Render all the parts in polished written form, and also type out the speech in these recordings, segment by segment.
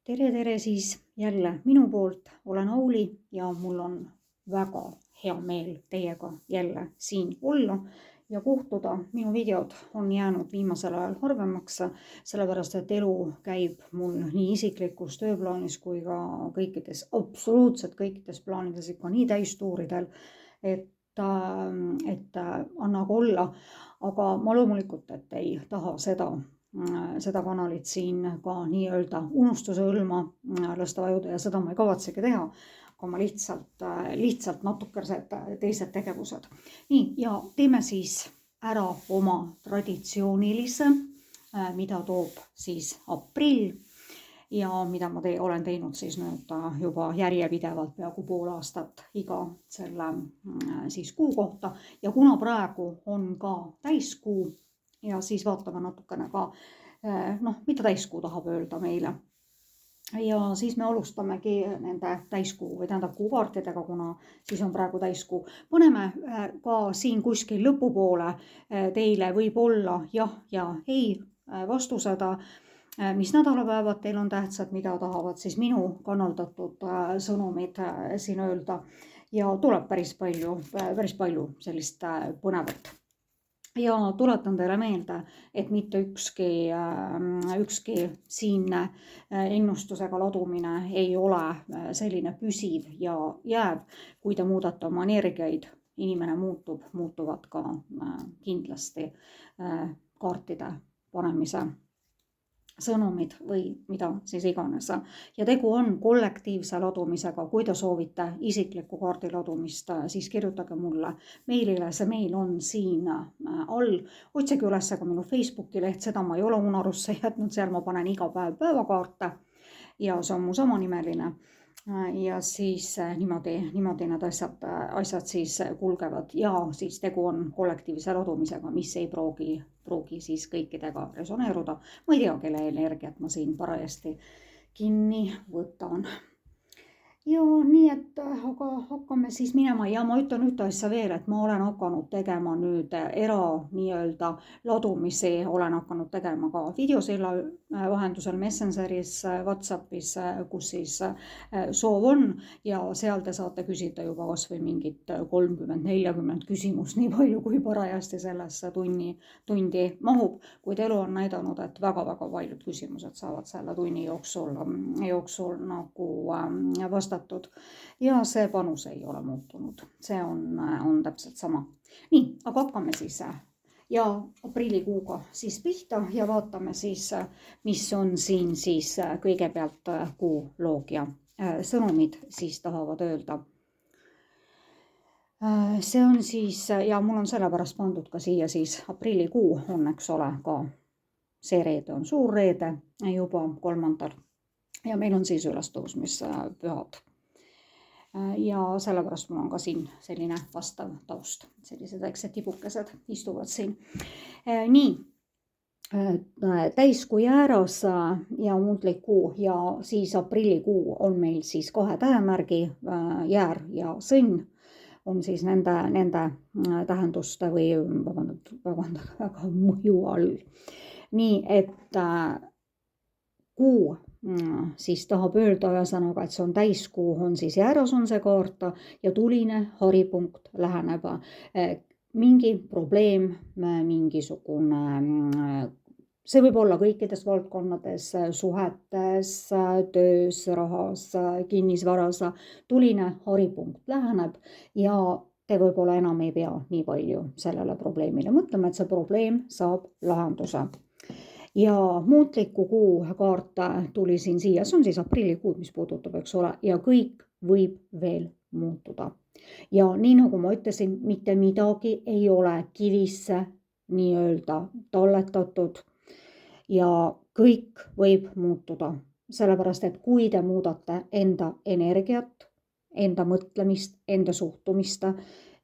Tere siis jälle minu poolt, olen Auli ja mul on väga hea meel teiega jälle siin olla ja kohtuda. Minu videod on jäänud viimasel ajal harvemaks, sellepärast et elu käib mul nii isiklikus tööplaanis kui ka absoluutselt kõikides plaanides ikka nii täistuuridel, et annaga olla, aga ma loomulikult ei taha seda kanalit siin ka nii-öelda unustuse hõlma lasta vajuda ja seda ma ei kavatsegi teha, aga ma lihtsalt natukesed teised tegevused. Nii, ja teeme siis ära oma traditsioonilise, mida toob siis aprill ja mida ma olen teinud siis nüüd juba järjepidevalt peaaegu pool aastat iga selle siis kuu kohta. Ja kuna praegu on ka täiskuu, ja siis vaatame natukene ka, mida täiskuu tahab öelda meile. Ja siis me alustamegi nende täiskuu või tähendab kuukaartidega, kuna siis on praegu täiskuu. Paneme ka siin kuskil lõpupoole teile võib olla jah ja ei vastused, mis nädalapäevad teil on tähtsad, mida tahavad siis minu kanaldatud sõnumid siin öelda. Ja tuleb päris palju sellist põnevat. Ja tuletan teile meelde, et mitte ükski siinne ennustusega ladumine ei ole selline püsiv ja jääv. Kui te muudate oma energiaid, inimene muutuvad ka kindlasti kaartide panemise sõnumid või mida siis iganes. Ja tegu on kollektiivse ladumisega. Kui te soovite isiklikku kaardi ladumist, siis kirjutage mulle meilile. See meil on siin all. Otsige üles ka minu Facebooki leht, seda ma ei ole unarusse jätnud, seal ma panen iga päev päevakaarte ja see on mu samanimeline. Ja siis niimoodi need asjad siis kulgevad ja siis tegu on kollektiivse ladumisega, mis ei pruugi siis kõikidega resoneeruda. Ma ei tea, kelle energiat ma siin parajasti kinni võtan. Ja nii, et aga hakkame siis minema ja ma ütlen ühte asja veel, et ma olen hakanud tegema nüüd nii-öelda ladumisi, olen hakanud tegema ka videosilla vahendusel Messengeris, Whatsappis, kus siis soov on ja seal te saate küsida juba kas või mingit 30-40 küsimust, nii palju kui parajasti sellesse tundi mahub, kuid elu on näidanud, et väga-väga paljud küsimused saavad selle tunni jooksul nagu vastatud ja see panus ei ole muutunud. See on täpselt sama. Nii, aga hakkame siis ja aprillikuuga siis pihta ja vaatame siis, mis on siin siis kõigepealt kuuloogia sõnumid siis tahavad öelda. See on siis, ja mul on sellepärast pandud ka siia siis aprillikuu on, eks ole, ka see reede on suur reede juba 3. Ja meil on siis ülestõusmispühad. Ja sellepärast mul on ka siin selline vastav taust. Sellised väiksed tibukesed istuvad siin. Nii, täiskuu jääras ja muutlik kuu ja siis aprillikuu on meil siis 2 tähemärgi, jäär ja sõnn on siis nende tähenduste või vabandage väga mõju all. Nii, et kuu siis tahab öelda ühesõnaga, et see on täiskuu, on siis jääras on see kaart ja tuline haripunkt läheneb. Mingi probleem, mingisugune, see võib olla kõikides valdkonnades, suhetes, töös, rahas, kinnisvaras, tuline haripunkt läheneb ja te võib-olla enam ei pea nii palju sellele probleemile mõtlema, et see probleem saab lahenduse. Ja muutliku kuu kaart tuli siin siia, see on siis aprillikuud, mis puudutab, eks ole, ja kõik võib veel muutuda. Ja nii nagu ma ütlesin, mitte midagi ei ole kivisse nii-öelda talletatud ja kõik võib muutuda. Sellepärast, et kui te muudate enda energiat, enda mõtlemist, enda suhtumist,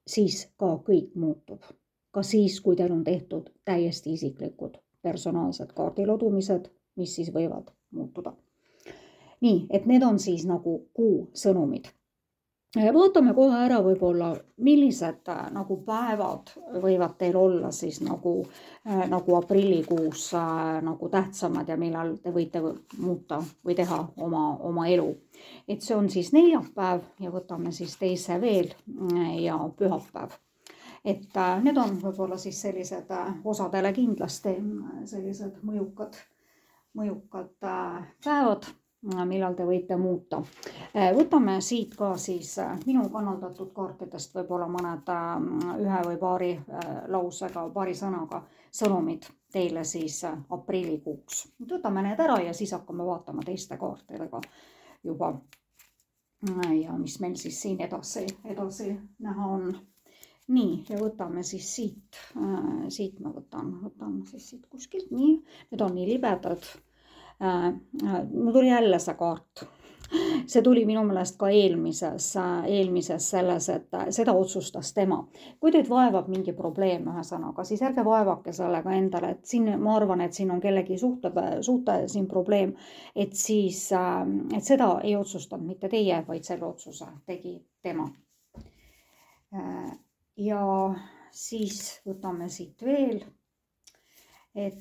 siis ka kõik muutub. Ka siis, kui teil on tehtud täiesti isiklikud personaalsed kaardiladumised, mis siis võivad muutuda. Nii, et need on siis nagu kuu sõnumid. Vaatame kohe ära võib-olla, millised nagu päevad võivad teil olla siis nagu aprillikuus nagu tähtsamad ja millal te võite muuta või teha oma elu. Et see on siis neljapäev ja võtame siis teise veel ja pühapäev. Et need on võib-olla siis sellised osadele kindlasti sellised mõjukad päevad, millal te võite muuta. Võtame siit ka siis minu kanaldatud kaartidest võib-olla mõned ühe või paari lausega, paari sõnaga sõnumid teile siis aprillikuuks. Võtame need ära ja siis hakkame vaatama teiste kaartidega juba. Ja mis meil siis siin edasi näha on. Nii, ja võtame siis siit ma võtan siis siit kuskilt. Nii, need on nii libedad. Mul tuli jälle see kaart. See tuli minu meelest ka eelmises selles, et seda otsustas tema. Kui teid vaevab mingi probleem ühesõnaga, siis ärge vaevake sellega endale, et siin ma arvan, et siin on kellegi suhte siin probleem, et siis et seda ei otsustanud mitte teie, vaid selle otsuse tegi tema. Ja siis võtame siit veel, et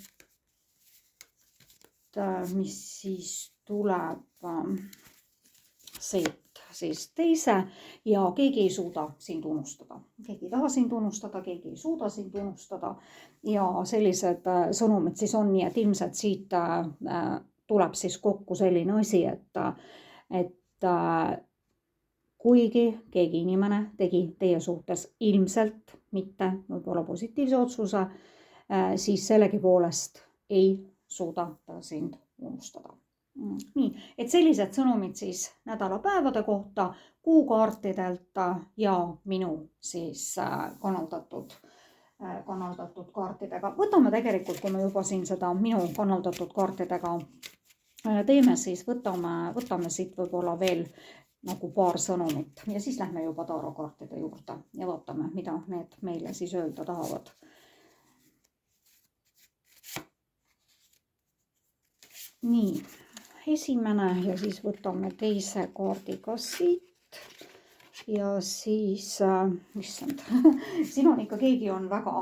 mis siis tuleb siit siis teise ja keegi ei suuda sind unustada. Keegi ei taha sind unustada, keegi ei suuda sind unustada ja sellised sõnumid siis on nii, et ilmselt siit tuleb siis kokku selline asi, et kuigi keegi inimene tegi teie suhtes ilmselt mitte võib-olla positiivse otsuse, siis sellegipoolest ei suuda ta sind unustada. Nii, et sellised sõnumid siis nädalapäevade kohta, kuukaartidelt ja minu siis kanaldatud kaartidega. Võtame tegelikult, kui me juba siin seda minu kanaldatud kaartidega teeme, siis võtame siit võib-olla veel nagu paar sõnumit ja siis lähme juba tarokaartide juurde ja vaatame, mida need meile siis öelda tahavad. Nii, esimene ja siis võtame teise kaardi ka siit ja siis, issand, siin on ikka keegi on väga,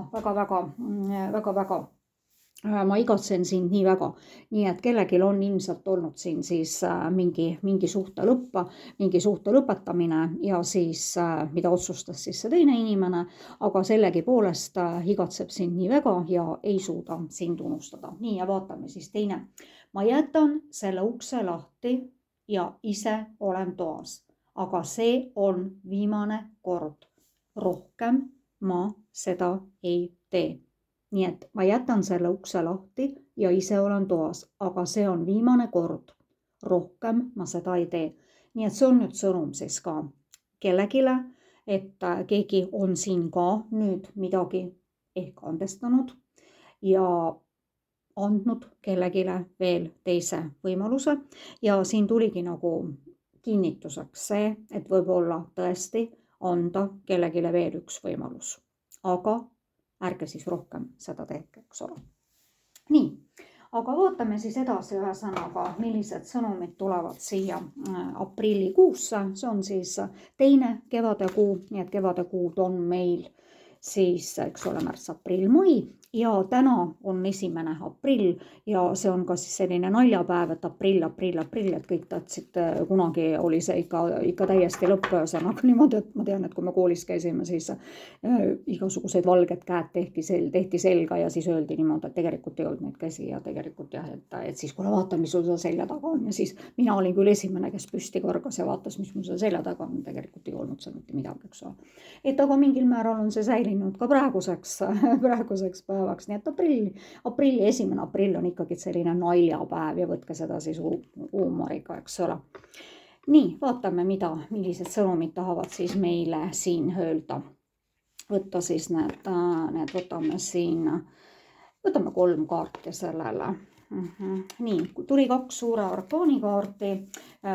ma igatsen sind nii väga, nii et kellelgi on ilmselt olnud siin siis mingi suhte lõpetamine ja siis mida otsustas siis see teine inimene, aga sellegipoolest igatseb sind nii väga ja ei suuda sind unustada. Nii ja vaatame siis teine. Ma jätan selle ukse lahti ja ise olen toas, aga see on viimane kord. Rohkem ma seda ei tee. Nii et ma jätan selle ukse lahti ja ise olen toas, aga see on viimane kord. Rohkem ma seda ei tee. Nii et see on nüüd sõnum siis ka kellegile, et keegi on siin ka nüüd midagi ehk andestanud ja andnud kellegile veel teise võimaluse ja siin tuligi nagu kinnituseks see, et võib-olla tõesti anda kellegile veel üks võimalus, aga ärge siis rohkem seda tehke, eks ole. Nii, aga vaatame siis edasi ühesõnaga, millised sõnumid tulevad siia aprillikuusse, see on siis teine kevadekuu, nii et kevadekuud on meil siis, eks ole, märts, aprill, mai ja täna on 1. aprill ja see on ka siis selline naljapäev, et aprill, et kõik tahtsid, kunagi oli see ikka täiesti lõppöösõnaga niimoodi, et ma tean, et kui me koolis käisime, siis igasuguseid valged käed tehti selga ja siis öeldi niimoodi, et tegelikult ei olnud neid käsi ja tegelikult jah, et siis kuule vaata, mis sul seal selja taga on ja siis mina olin küll esimene, kes püsti korgas ja vaatas, mis mul seal selja taga on, tegelikult ei olnud seal mitte midagi, eks ole. Et aga mingil määral on see säilinud ka praeguseks päevaks, nii et aprilli 1. aprill on ikkagi selline naljapäev ja võtke seda siis huumoriga, eks ole. Nii, vaatame, millised sõnumid tahavad siis meile siin öelda. Võtta siis võtame 3 kaarti sellele. Nii, tuli 2 suure arkaani kaarti,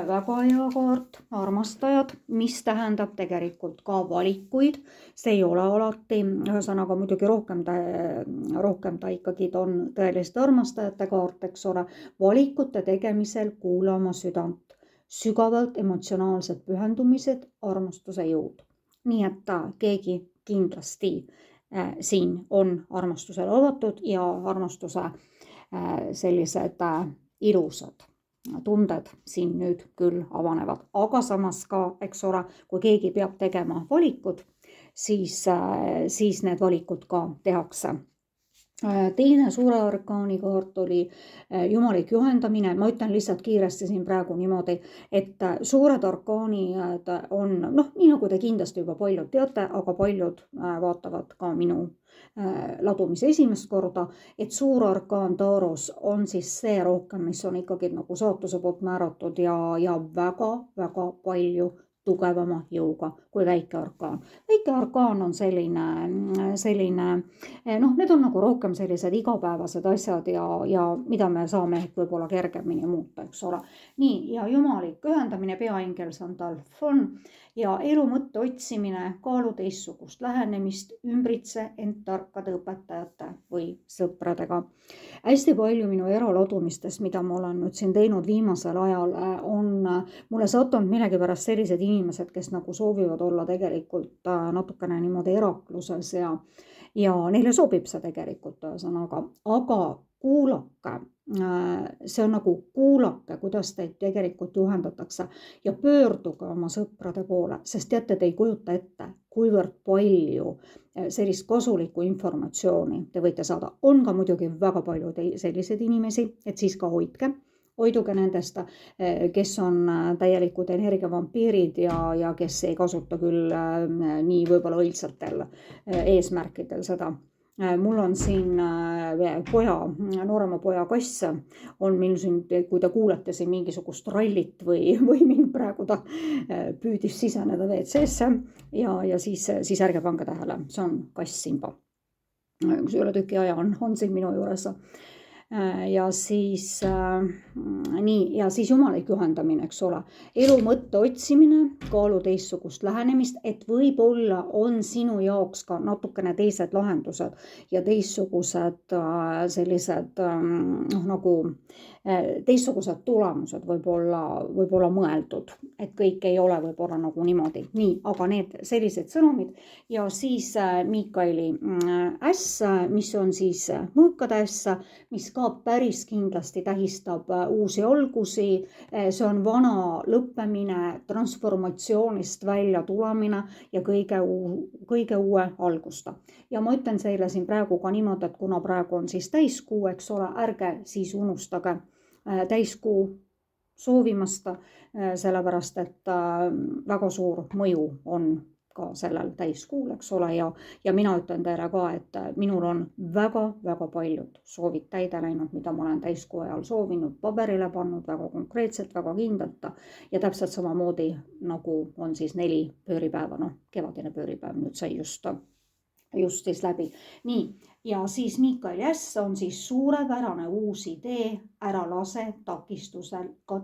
väga hea kaart, armastajad, mis tähendab tegelikult ka valikuid, see ei ole alati, ühesõnaga muidugi rohkem ta ikkagi on tõeliste armastajate kaart, eks ole, valikute tegemisel kuula oma südant, sügavalt emotsionaalsed pühendumised, armastuse jõud. Nii et keegi kindlasti siin on armastusele avatud ja armastuse sellised ilusad tunded siin nüüd küll avanevad, aga samas ka, eks ole, kui keegi peab tegema valikud, siis need valikud ka tehakse. Teine suure arkaani kaart oli jumalik juhendamine. Ma ütlen lihtsalt kiiresti siin praegu niimoodi, et suured arkaanid on, nii nagu te kindlasti juba paljud teate, aga paljud vaatavad ka minu ladumise esimest korda, et suur arkaan Taaros on siis see rohkem, mis on ikkagi nagu saatuse poolt määratud ja väga palju tugevama jõuga kui väike arkaan. Väike arkaan on selline, need on nagu rohkem sellised igapäevased asjad ja mida me saame ehk võib-olla kergemini muuta, eks ole. Nii, ja jumalik ühendamine, peaingel Sandalfon ja elu mõtte otsimine, kaalu teistsugust lähenemist, ümbritse end tarkade õpetajate või sõpradega. Hästi palju minu eraladumistest, mida ma olen nüüd siin teinud viimasel ajal, on mulle sattunud millegipärast sellised inimesed, kes nagu soovivad olla tegelikult natukene niimoodi erakluses ja neile sobib see tegelikult ühesõnaga, aga kuulake, see on nagu kuulake, kuidas teid tegelikult juhendatakse ja pöörduge oma sõprade poole, sest teate, te ei kujuta ette, kuivõrd palju sellist kasulikku informatsiooni te võite saada. On ka muidugi väga palju selliseid inimesi, et siis ka hoiduge nendest, kes on täielikud energiavampiirid ja kes ei kasuta küll nii võib-olla õilsatel eesmärkidel seda. Mul on siin noorema poja kass, on meil siin, kui te kuulete siin mingisugust rallit või mind praegu ta püüdis siseneda WC-sse ja siis ärge pange tähele, see on kass Simba. Kus üle tüki aja on siin minu juures. Ja siis jumalik juhendamine, eks ole, elu mõtte otsimine, kaalu teistsugust lähenemist, et võib-olla on sinu jaoks ka natukene teised lahendused ja teistsugused sellised nagu teistsugused tulemused võib-olla mõeldud, et kõik ei ole võib-olla nagu niimoodi. Nii, aga need sellised sõnumid ja siis Miikaeli äss, mis on siis mõõkade äss, mis ka päris kindlasti tähistab uusi algusi, see on vana lõppemine, transformatsioonist välja tulemine ja kõige uue algusta. Ja ma ütlen teile siin praegu ka niimoodi, et kuna praegu on siis täiskuu, eks ole, ärge siis unustage täiskuu soovimast, sellepärast et väga suur mõju on ka sellel täiskuul, eks ole, ja mina ütlen teile ka, et minul on väga paljud soovid täide läinud, mida ma olen täiskuu ajal soovinud, paberile pannud väga konkreetselt, väga kindlalt ja täpselt samamoodi nagu on siis 4 pööripäeva, kevadine pööripäev nüüd sai just siis läbi. Nii, ja siis Miikaeli äss on siis suurepärane uus idee, ära lase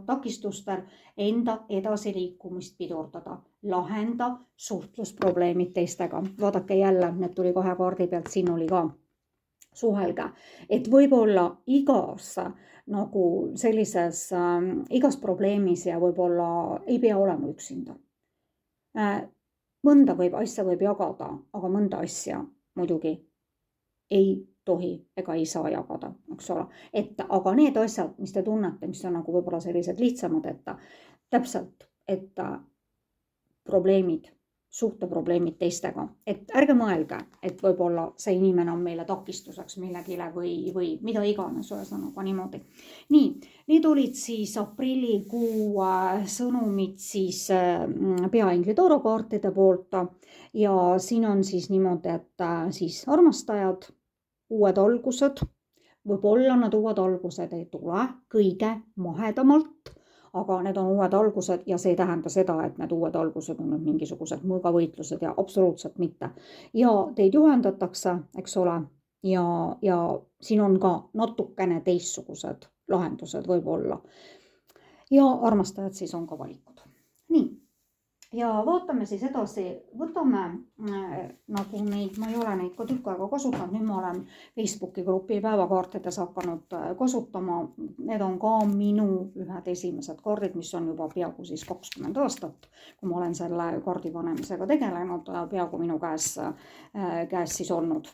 takistustel enda edasiliikumist pidurdada, lahenda suhtlusprobleemid teistega. Vaadake jälle, need tuli 2 kaardi pealt, siin oli ka suhelge, et võib-olla igas nagu sellises, igas probleemis ja võib-olla ei pea olema üksinda. Mõnda asja võib jagada, aga mõnda asja muidugi ei tohi ega ei saa jagada, eks ole. Aga need asjad, mis te tunnete, mis on nagu võib-olla sellised lihtsamad, et täpselt, et probleemid, suhteprobleemid teistega, et ärge mõelge, et võib-olla see inimene on meile takistuseks millegile või mida iganes, ühesõnaga niimoodi. Nii, need olid siis aprillikuu sõnumid siis peaingli Taaro kaartide poolt ja siin on siis niimoodi, et siis armastajad, uued algused, võib-olla nad uued algused ei tule kõige mahedamalt, aga need on uued algused ja see ei tähenda seda, et need uued algused on mingisugused mõõgavõitlused ja absoluutselt mitte. Ja teid juhendatakse, eks ole, ja siin on ka natukene teistsugused lahendused võib-olla. Ja armastajad siis on ka valikud. Nii, ja vaatame siis edasi, võtame nagu neid, ma ei ole neid ka tükk aega kasutanud, nüüd ma olen Facebooki grupi päevakaartides hakanud kasutama. Need on ka minu ühed esimesed kaardid, mis on juba peaaegu siis 20 aastat, kui ma olen selle kaardi panemisega tegelenud, peaaegu minu käes siis olnud.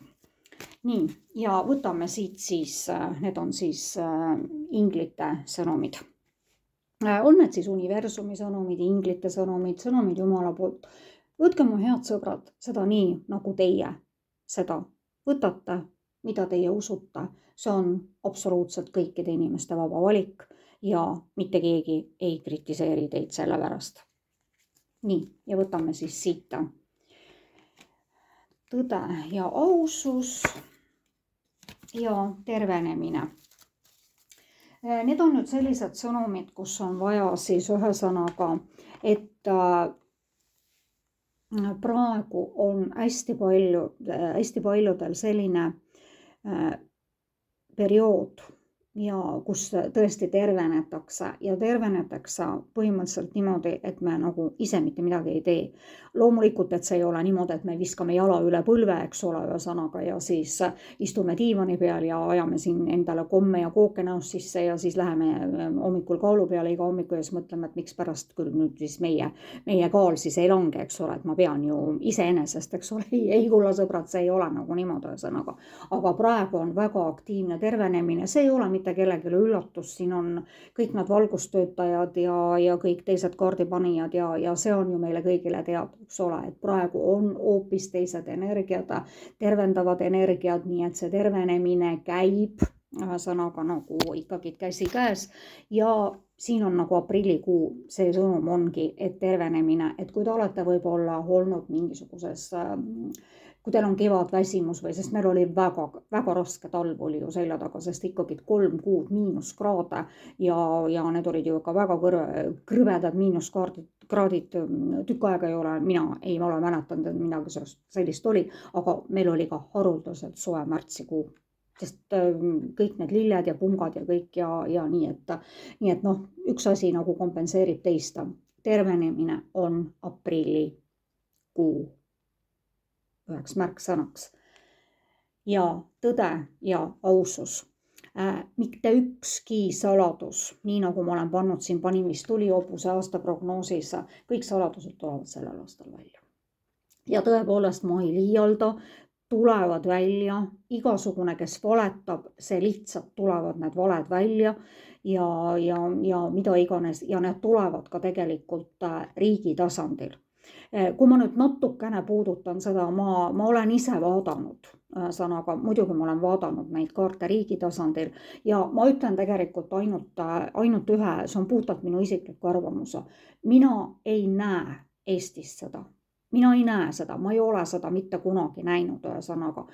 Nii, ja võtame siit siis, need on siis inglite sõnumid. On need siis universumi sõnumid, inglite sõnumid, sõnumid Jumala poolt. Võtke mu head sõbrad seda nii, nagu teie seda võtate, mida teie usute. See on absoluutselt kõikide inimeste vaba valik ja mitte keegi ei kritiseeri teid selle pärast. Nii, ja võtame siis siit tõde ja ausus ja tervenemine. Need on nüüd sellised sõnumid, kus on vaja siis ühesõnaga, et praegu on hästi paljudel selline periood ja kus tõesti tervenetakse ja tervenetakse põhimõtteliselt niimoodi, et me nagu ise mitte midagi ei tee. Loomulikult, et see ei ole niimoodi, et me viskame jala üle põlve, eks ole, ühesõnaga, ja siis istume diivani peal ja ajame siin endale komme ja kooke näost sisse ja siis läheme hommikul kaalu peale iga hommiku ja siis mõtleme, et miks pärast küll nüüd siis meie kaal siis ei lange, eks ole, et ma pean ju iseenesest, eks ole, ei kulla sõbrad, see ei ole nagu niimoodi ühesõnaga. Aga praegu on väga aktiivne tervenemine, see ei ole mitte kellelegi üllatus, siin on kõik nad valgustöötajad ja kõik teised kaardipanijad ja see on ju meile kõigile teada, eks ole, et praegu on hoopis teised energiad, tervendavad energiad, nii et see tervenemine käib ühesõnaga nagu ikkagi käsi käes ja siin on nagu aprillikuu, see sõnum ongi, et tervenemine, et kui te olete võib-olla olnud mingisuguses kui teil on kevadväsimus või, sest meil oli väga raske talv oli ju selja taga, sest ikkagi 3 kuud miinuskraade ja need olid ju ka väga krõvedad miinuskraadid, tükk aega ei ole, mina ei ole mäletanud, et midagi sellist oli, aga meil oli ka haruldaselt soe märtsikuu, sest kõik need lilled ja pungad ja kõik ja nii, et noh, üks asi nagu kompenseerib teist. Tervenemine on aprillikuu üheks märksõnaks ja tõde ja ausus. Mitte ükski saladus, nii nagu ma olen pannud siin, panin vist tulihobuse aasta prognoosis, kõik saladused tulevad sellel aastal välja. Ja tõepoolest ma ei liialda, tulevad välja, igasugune, kes valetab, see lihtsalt tulevad need valed välja ja mida iganes ja need tulevad ka tegelikult riigi tasandil. Kui ma nüüd natukene puudutan seda, ma olen ise vaadanud sõnaga, muidugi ma olen vaadanud neid kaarte riigi tasandil ja ma ütlen tegelikult ainult ühe, see on puhtalt minu isikliku arvamuse. Mina ei näe Eestis seda. Mina ei näe seda, ma ei ole seda mitte kunagi näinud ühesõnaga.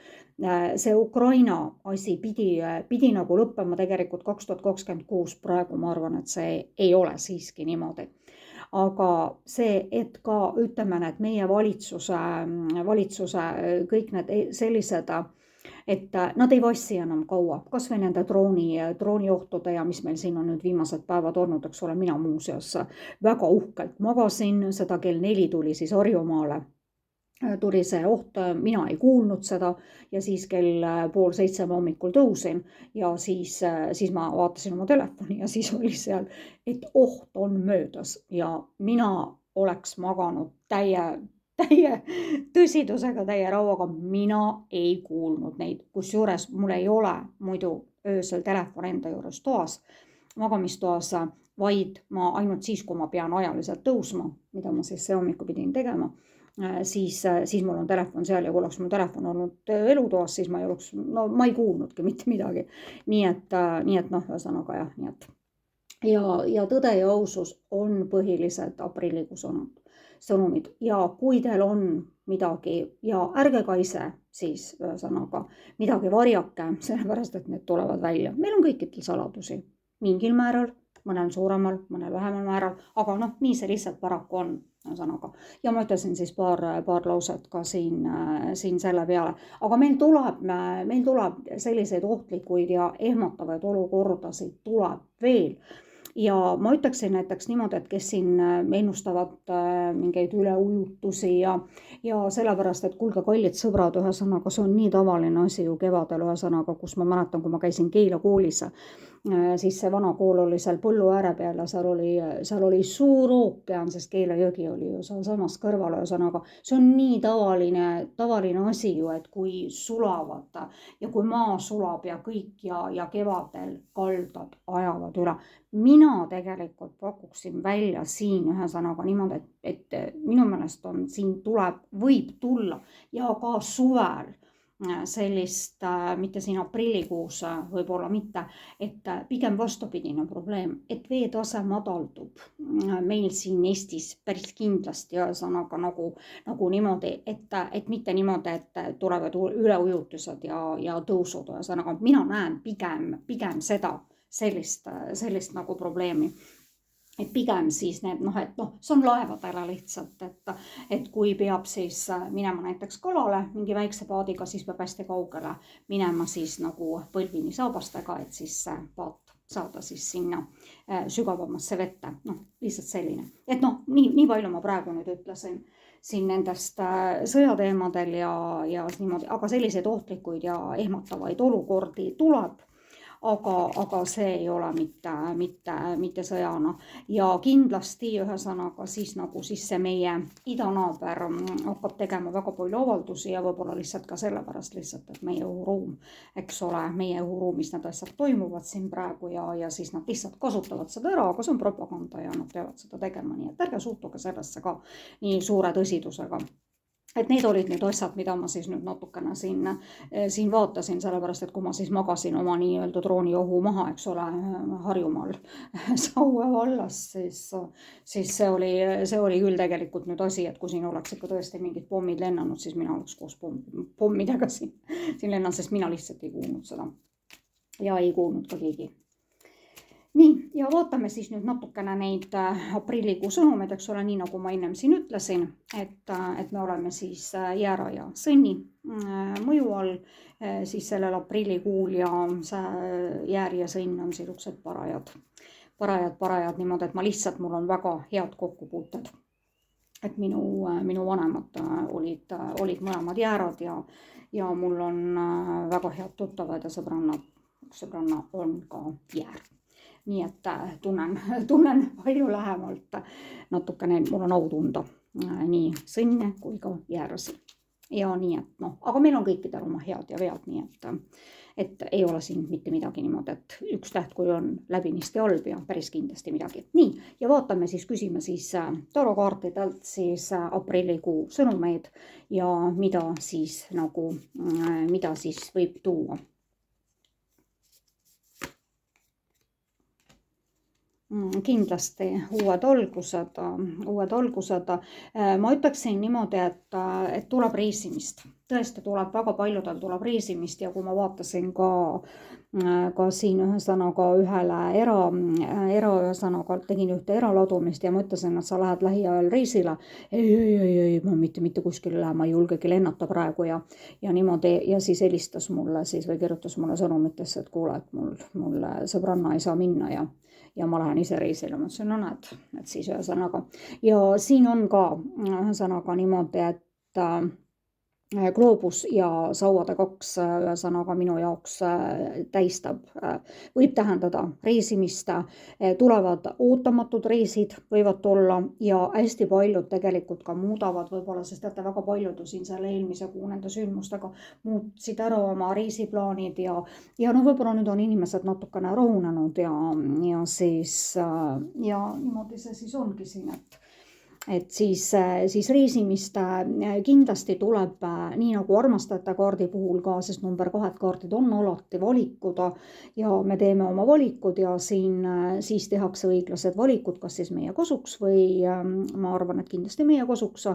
See Ukraina asi pidi nagu lõppema tegelikult 2026, praegu ma arvan, et see ei ole siiski niimoodi. Aga see, et ka ütleme, et meie valitsuse kõik need sellised, et nad ei vassi enam kaua, kas või nende drooniohtude ja mis meil siin on nüüd viimased päevad olnud, eks ole, mina muuseas väga uhkelt magasin, seda kell 4 tuli siis Harjumaale. Tuli see oht, mina ei kuulnud seda ja siis kell 6:30 hommikul tõusin ja siis ma vaatasin oma telefoni ja siis oli seal, et oht on möödas ja mina oleks maganud täie tõsidusega, täie rauaga, mina ei kuulnud neid, kusjuures mul ei ole muidu öösel telefon enda juures toas, magamistoas, vaid ma ainult siis, kui ma pean ajaliselt tõusma, mida ma siis see hommiku pidin tegema, siis mul on telefon seal ja kui oleks mul telefon olnud elutoas, siis ma ei kuulnudki mitte midagi. Nii et noh, ühesõnaga jah, nii et. Ja tõde ja ausus on põhilised aprillikuu sõnumid ja kui teil on midagi ja ärge ka ise siis ühesõnaga midagi varjake, sellepärast, et need tulevad välja. Meil on kõikidel saladusi, mingil määral, mõnel suuremal, mõnel vähemal määral, aga noh, nii see lihtsalt paraku on. Sõnaga. Ja ma ütlesin siis paar lauset ka siin selle peale, aga meil tuleb selliseid ohtlikuid ja ehmatavaid olukordasid tuleb veel ja ma ütleksin näiteks niimoodi, et kes siin ennustavad mingeid üleujutusi ja sellepärast, et kuulge, kallid sõbrad, ühesõnaga see on nii tavaline asi ju kevadel, ühesõnaga, kus ma mäletan, kui ma käisin Keila koolis, siis see vana kool oli seal põllu ääre peal ja seal oli suur ookean, sest Keila jõgi oli ju sealsamas kõrval, ühesõnaga see on nii tavaline asi ju, et kui sulavad ja kui maa sulab ja kõik ja kevadel kaldad ajavad üle. Mina tegelikult pakuksin välja siin ühesõnaga niimoodi, et minu meelest on siin võib tulla ja ka suvel sellist, mitte siin aprillikuus võib-olla mitte, et pigem vastupidine probleem, et veetase madaldub meil siin Eestis päris kindlasti, ühesõnaga nagu niimoodi, et mitte niimoodi, et tulevad üleujutused ja tõusud, ühesõnaga mina näen pigem sellist nagu probleemi. Et pigem siis need, see on laevadele lihtsalt, et kui peab siis minema näiteks kalale mingi väikse paadiga, siis peab hästi kaugele minema siis nagu põlvini saabastega, et siis paat saada siis sinna sügavamasse vette, lihtsalt selline. Et nii palju ma praegu nüüd ütlesin siin nendest sõjateemadel ja niimoodi, aga selliseid ohtlikuid ja ehmatavaid olukordi tuleb. Aga see ei ole mitte sõjana ja kindlasti ühesõnaga siis see meie idanaaber hakkab tegema väga palju avaldusi ja võib-olla lihtsalt ka sellepärast lihtsalt, et meie õhuruum, eks ole, meie õhuruumis need asjad toimuvad siin praegu ja siis nad lihtsalt kasutavad seda ära, aga see on propaganda ja nad peavad seda tegema, nii et ärge suhtuge sellesse ka nii suure tõsidusega. Et need olid need asjad, mida ma siis nüüd natukene siin vaatasin, sellepärast, et kui ma siis magasin oma nii-öelda drooniohu maha, eks ole, Harjumaal Saue vallas, siis see oli küll tegelikult nüüd asi, et kui siin oleks ikka tõesti mingid pommid lennanud, siis mina oleks koos pommidega siin lennan, sest mina lihtsalt ei kuulnud seda ja ei kuulnud ka keegi. Nii, ja vaatame siis nüüd natukene neid aprillikuu sõnumeid, eks ole, nii nagu ma ennem siin ütlesin, et me oleme siis jääraja sõnni mõju all siis sellel aprillikuul ja jäär ja sõnn on sellised parajad niimoodi, et mul on väga head kokkupuuted. Et minu vanemad olid mõlemad jäärad ja mul on väga head tuttavad ja sõbranna on ka jäär. Nii et tunnen palju lähemalt natukene, mul on au tunda nii sõnne kui ka jäärasi. Ja nii, et aga meil on kõikidel oma head ja vead, nii et ei ole siin mitte midagi niimoodi, et üks täht, kui on läbinisti halb ja päris kindlasti midagi. Nii, ja vaatame siis, küsime siis tarokaartidelt siis aprillikuu sõnumeid ja mida siis võib tuua. Kindlasti uued algused. Ma ütleksin niimoodi, et tuleb reisimist. Tõesti tuleb, väga paljudel tuleb reisimist ja kui ma vaatasin ka siin ühesõnaga ühesõnaga tegin ühte eraladumist ja ma ütlesin, et sa lähed lähiajal reisile. Ei, ma mitte kuskile lähe, ma ei julgegi lennata praegu ja niimoodi ja siis helistas mulle siis või kirjutas mulle sõnumitesse, et kuule, et mul sõbranna ei saa minna ja ma lähen ise reisile, ma ütlesin, näed, et siis ühesõnaga. Ja siin on ka ühesõnaga niimoodi, et gloobus ja sauade 2 ühesõnaga minu jaoks võib tähendada reisimist, tulevad ootamatud reisid võivad olla ja hästi paljud tegelikult ka muudavad võib-olla, sest teate väga paljud siin selle eelmise kuu nende sündmustega muutsid ära oma reisiplaanid ja võib-olla nüüd on inimesed natukene rahunenud ja siis ja niimoodi see siis ongi siin, et siis reisimist kindlasti tuleb nii nagu armastajate kaardi puhul ka, sest number 2 kaardid on alati valikud ja me teeme oma valikud ja siis tehakse õiglased valikud, kas siis meie kasuks või ma arvan, et kindlasti meie kasuks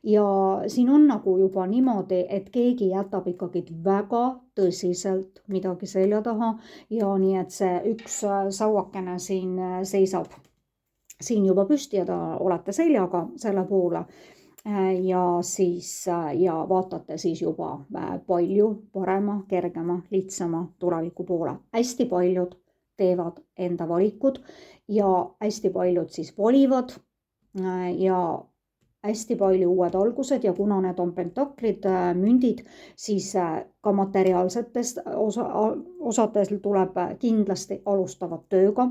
ja siin on nagu juba niimoodi, et keegi jätab ikkagi väga tõsiselt midagi selja taha ja nii, et see üks sauakene siin seisab siin juba püsti ja ta olete seljaga selle poole ja vaatate siis juba palju parema, kergema, lihtsama tuleviku poole. Hästi paljud teevad enda valikud ja hästi paljud siis valivad ja hästi palju uued algused ja kuna need on pentaklid, mündid, siis ka materiaalsetest osadel tuleb kindlasti alustavad tööga,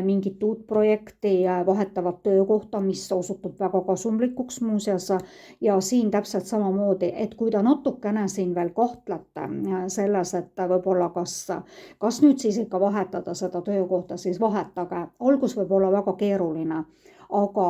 mingit uut projekti, vahetavad töökohta, mis osutub väga kasumlikuks muuseas ja siin täpselt samamoodi, et kui ta natukene siin veel kahtlete selles, et võib-olla kas nüüd siis ikka vahetada seda töökohta, siis vahetage. Algus võib olla väga keeruline, aga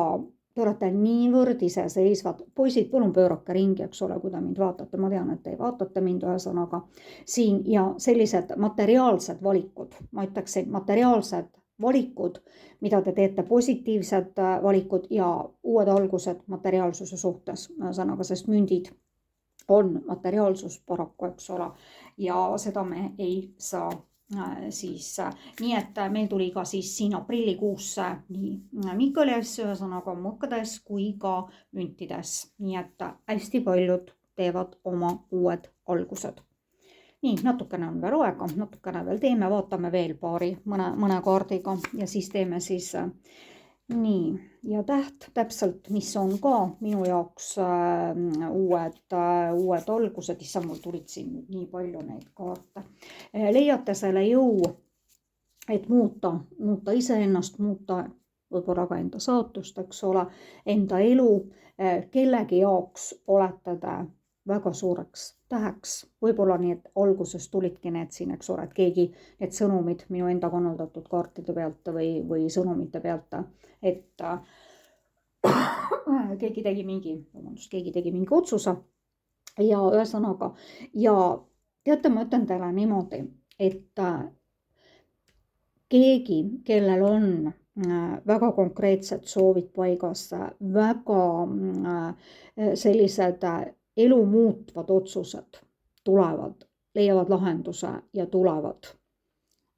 te olete niivõrd iseseisvad. Poisid, palun pöörake ringi, eks ole, kui te mind vaatate. Ma tean, et te ei vaatate mind ühesõnaga siin ja sellised materiaalsed valikud, ma ütleksin materiaalsed valikud, mida te teete, positiivsed valikud ja uued algused materiaalsuse suhtes, ühesõnaga, sest mündid on materiaalsus paraku, eks ole, ja seda me ei saa siis nii, et meil tuli ka siis siin aprillikuusse nii Mikkelias, ühesõnaga mukkades kui ka müntides, nii et hästi paljud teevad oma uued algused. Nii, natukene on veel aega, natukene veel teeme, vaatame veel paari mõne kaardiga ja siis teeme siis nii ja täht täpselt, mis on ka minu jaoks uued algused, issand, mul tulid siin nii palju neid kaarte. Leiate selle jõu, et muuta iseennast, muuta võib-olla ka enda saatust, eks ole, enda elu, kellegi jaoks olete te väga suureks täheks. Võib-olla nii, et alguses tulidki need siin, eks ole, et keegi need sõnumid minu enda kannaldatud kaartide pealt või sõnumite pealt, et keegi tegi mingi otsuse ja ühesõnaga ja teate, ma ütlen teile niimoodi, et keegi, kellel on väga konkreetsed soovid paigas, väga sellised elu muutvad otsused tulevad, leiavad lahenduse ja tulevad.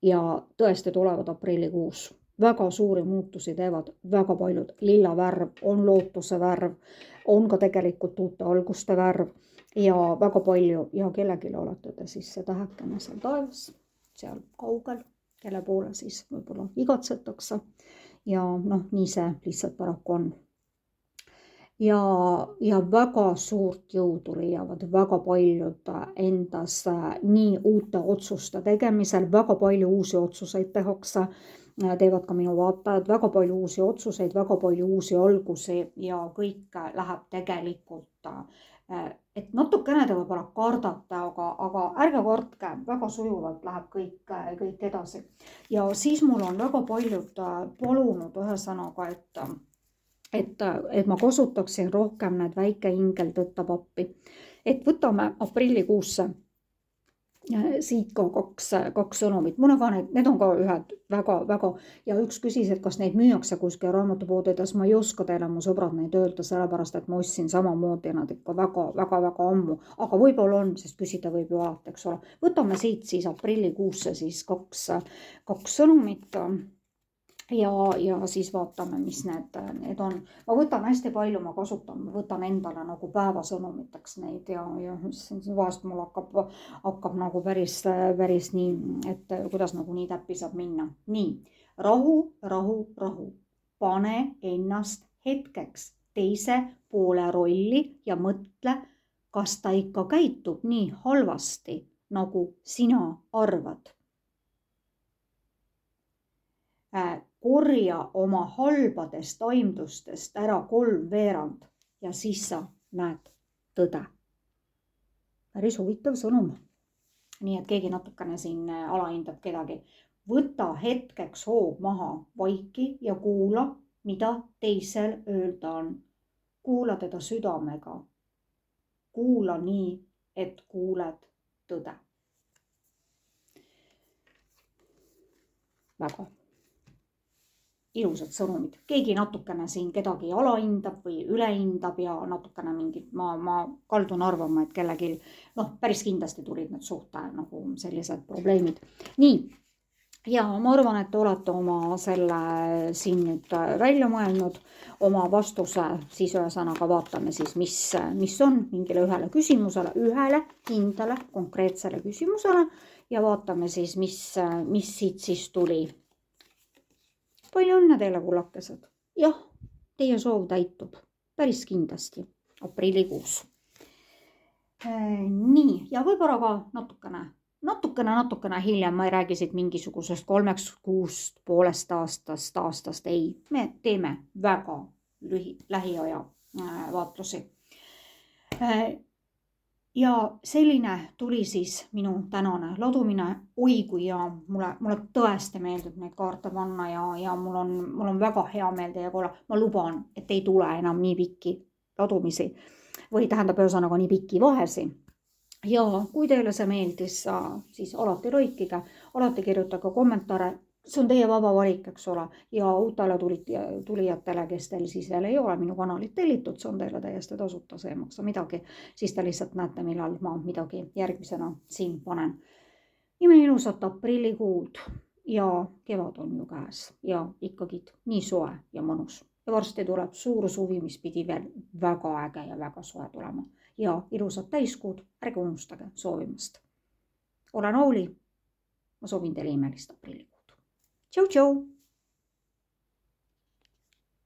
Ja tõesti tulevad aprillikuus. Väga suuri muutusi teevad väga paljud. Lilla värv on lootuse värv, on ka tegelikult uute alguste värv ja väga palju ja kellelegi olete te siis see tähekene seal taevas, seal kaugel, kelle poole siis võib-olla igatsetakse ja nii see lihtsalt paraku on. Ja väga suurt jõudu leiavad väga paljud endas nii uute otsuste tegemisel, väga palju uusi otsuseid tehakse, teevad ka minu vaatajad, väga palju uusi otsuseid, väga palju uusi algusi ja kõik läheb tegelikult, et natukene te võib-olla kardate, aga ärge kardke, väga sujuvalt läheb kõik edasi. Ja siis mul on väga paljud palunud ühesõnaga, et ma kasutaksin rohkem need väikeingel tõttab appi. Et võtame aprillikuusse siit ka kaks sõnumit. Mul on ka need on ka ühed väga ja üks küsis, et kas neid müüakse kuskil raamatupoodides. Ma ei oska teile, mu sõbrad, neid öelda, sellepärast, et ma ostsin samamoodi nad ikka väga ammu. Aga võib-olla on, sest küsida võib ju alati, eks ole. Võtame siit siis aprillikuusse siis kaks sõnumit. Ja siis vaatame, mis need on. Ma võtan hästi palju, ma võtan endale nagu päevasõnumiteks neid ja vahest mul hakkab nagu päris nii, et kuidas nagu nii täppi saab minna. Nii, rahu. Pane ennast hetkeks teise poole rolli ja mõtle, kas ta ikka käitub nii halvasti, nagu sina arvad. Korja oma halbadest aimdustest ära 3/4 ja siis sa näed tõde. Päris huvitav sõnum. Nii, et keegi natukene siin alahindab kedagi. Võta hetkeks hoog maha, vaiki ja kuula, mida teisel öelda on. Kuula teda südamega. Kuula nii, et kuuled tõde. Väga ilusad sõnumid. Keegi natukene siin kedagi alahindab või ülehindab ja natukene mingid, ma kaldun arvama, et kellegi, päris kindlasti tulid need suhte nagu sellised probleemid. Nii, ja ma arvan, et te olete oma selle siin nüüd välja mõelnud, oma vastuse, siis ühesõnaga vaatame siis, mis on mingile ühele küsimusele, ühele kindlale konkreetsele küsimusele ja vaatame siis, mis siit siis tuli. Palju õnne teile, kullakesed! Jah, teie soov täitub päris kindlasti aprillikuus. Nii, ja võib-olla ka natukene hiljem, ma ei räägi siit mingisugusest 3 kuust, poolest aastast, ei, me teeme väga lähiaja vaatlusi. Ja selline tuli siis minu tänane ladumine. Oi kui ja mulle tõesti meeldib neid kaarte panna ja mul on väga hea meel teie korra. Ma luban, et ei tule enam nii pikki ladumisi või tähendab ühesõnaga nii pikki vahesi. Ja kui teile see meeldis, siis alati loikige, alati kirjutage kommentaare. See on teie vaba valik, eks ole, ja uutele tulijatele, kes teil siis veel ei ole minu kanalit tellitud, see on teile täiesti tasuta, see ei maksa midagi, siis te lihtsalt näete, millal ma midagi järgmisena siin panen. Ilusat aprillikuud ja kevad on ju käes ja ikkagi nii soe ja mõnus. Ja varsti tuleb suur suvi, mis pidi veel väga äge ja väga soe tulema. Ja ilusat täiskuud, ärge unustage soovimast. Olen Auli, ma soovin teile imelist aprillikuud. Tšau, tšau!